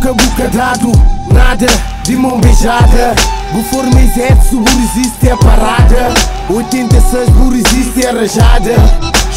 boca a boca dado, nada de mão beijada. Bu forma exército, bu resiste a parada. 86 bu resiste a rajada.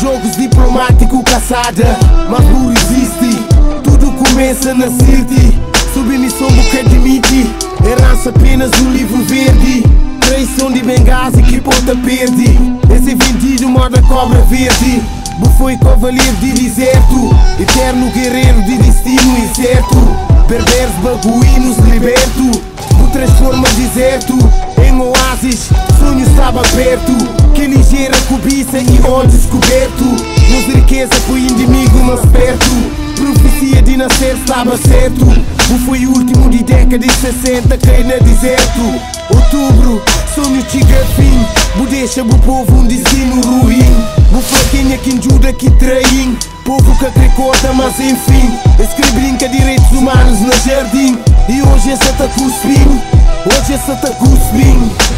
Jogos diplomático caçada, mas bu resiste. Tudo começa na city. Submissão boca admite. Herança apenas um livro verde. Traição de Benghazi que ponta perde. Esse é vendido moda cobra verde. Bu foi cavaleiro de deserto, eterno guerreiro de destino incerto. Perversos babuínos liberto. Bu transforma deserto em oásis, sonho estava perto. Que ligeira cobiça e ódio descoberto. Nos riqueza foi inimigo mais perto. Profecia de nascer estava certo. Bu foi o último de década de 60, cai no deserto. Outubro, sonho chega fim. Bu deixa bu povo um destino ruim. Bu fraquinha que ajuda que traim. Povo que tricota mas enfim. Escreve brinca direitos humanos no jardim. E hoje essa tá cuspindo. Hoje essa tá cuspindo.